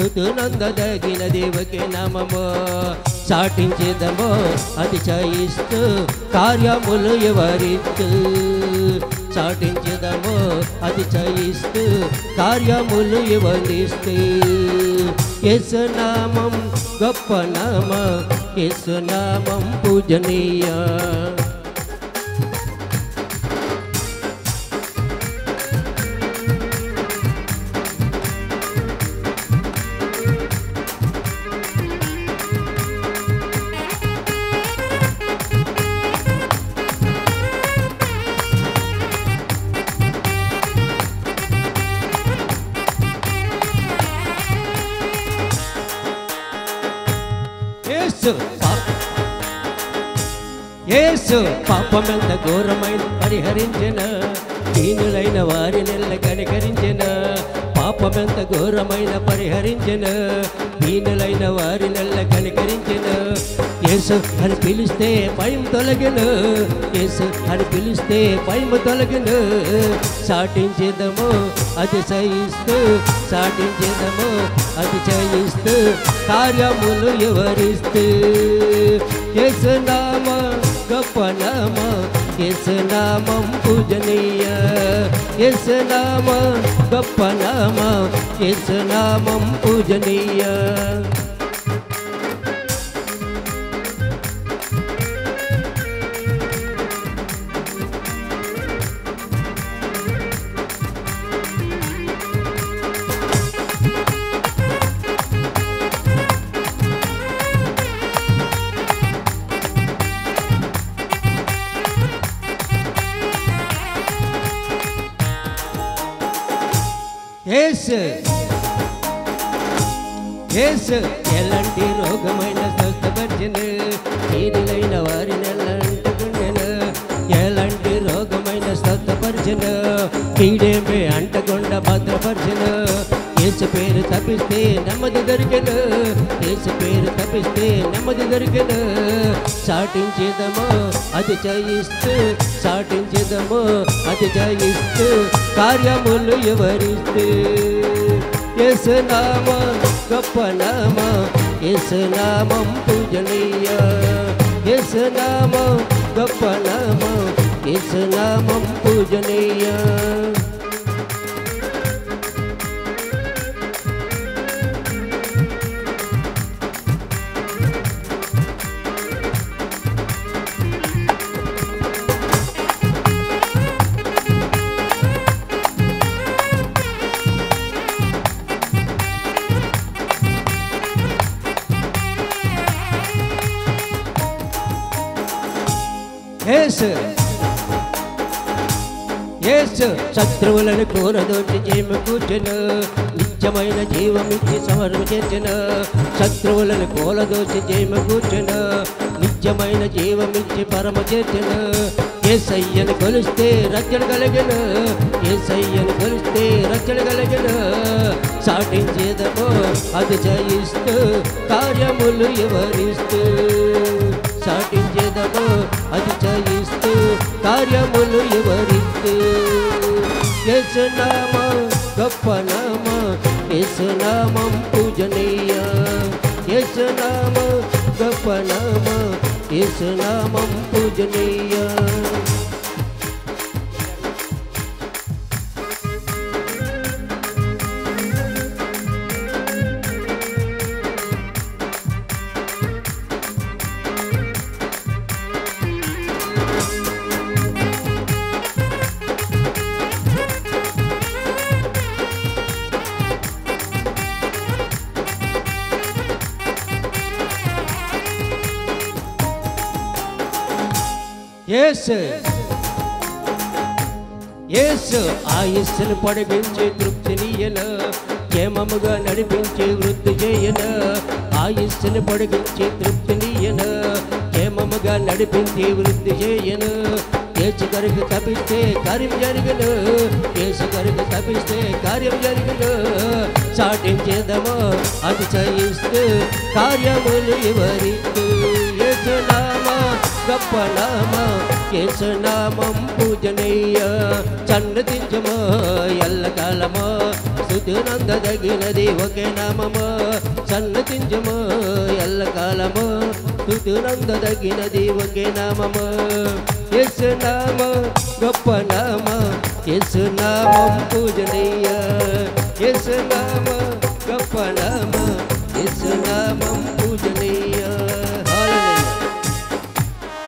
స్తుతునందదగిన దేవకి నామము చాటించేదము అతిశయిస్తూ కార్యములు వివరిస్తూ చాటించేదము అతిశయిస్తూ కార్యములు వివరిస్తూ యేసు నామం గొప్ప నామ యేసు నామం పూజనీయ యేసు పాపమెంత ఘోరమైన పరిహరించిన దీనులైన వారి నెల కనికరించిన పాపమెంత ఘోరమైన పరిహరించిన దీనులైన వారి నెల కనికరించిన యేసు అని పిలిస్తే భయం తొలగిన యేసు అని పిలిస్తే భయం తొలగిన చాటించేదము అతిశయిస్తూ చాటించేదము అతిశయిస్తూ కార్యములు వివరిస్తూ యేసు నామ గొప్ప నామ యేసు నామం పూజనీయ యేసు నామ గొప్ప నామ యేసు నామం పూజనీయ యేసు ఎలాంటి రోగమైన స్వస్థపరిచిన దీనులైన వారి నెలంటుకుండెన ఎలాంటి రోగమైన స్వస్థపరిచిన కీడేమే అంటకుండా భద్రపరిచిన యేసు పేరు తప్పిస్తే నెమ్మది దొరికిన యేసు పేరు తప్పిస్తే నెమ్మది దొరికిన చాటించేదము అతిశయిస్తూ చాటించేదము అతిశయిస్తూ కార్యములు వివరిస్తూ యేసు నామ గొప్ప నామ యేసు నామం పూజనీయ యేసు నామ గొప్ప నామ యేసు నామం పూజనీయ యేసు శత్రువులను కూరదోచి జయము కూర్చెను నిత్యమైన జీవమిచ్చి సమరము చేర్చెను శత్రువులను కూలదోచి జయము కూర్చెను నిత్యమైన జీవమిచ్చి పరమ చేర్చెను యేసయ్యను కొలిస్తే రక్షణ కలిగిన యేసయ్యను కొలిస్తే రక్షణ కలిగిన చాటించేదము అతిశయిస్తూ కార్యములు వివరిస్తూ చాటించేదము అతిశయిస్తూ కార్యములు వివరిస్తూ యేసు నామ గొప్ప నామ యేసు నామం పూజనీయ యేసు నామ గొప్ప నామ యేసు నామం పూజనీయ యేసు ఆయుస్సును పొడిగించి తృప్తినియన క్షేమముగా నడిపించి వృద్ధి చేయన ఆయుస్సును పొడిగించి తృప్తినియన క్షేమముగా నడిపించి వృద్ధి చేయన యేసు గారికి తప్పిస్తే కార్యం జరిగిన యేసు గారికి తప్పిస్తే కార్యం జరిగిన చాటించేదము అతిశయిస్తూ కార్యములు వివరిస్తూ యేసు నామ గొప్ప నామ యేసు నామం పూజనీయ సన్నతించమో ఎల్లకాలమో స్తుతినందదగినది ఒకే నామము సన్నతించుము ఎల్లకాలము స్తుతినందదగినది ఒకే నామము యేసు నామం గొప్ప నామం యేసు నామం పూజనీయ యేసు నామం గొప్ప నామం యేసు నామం పూజనీయ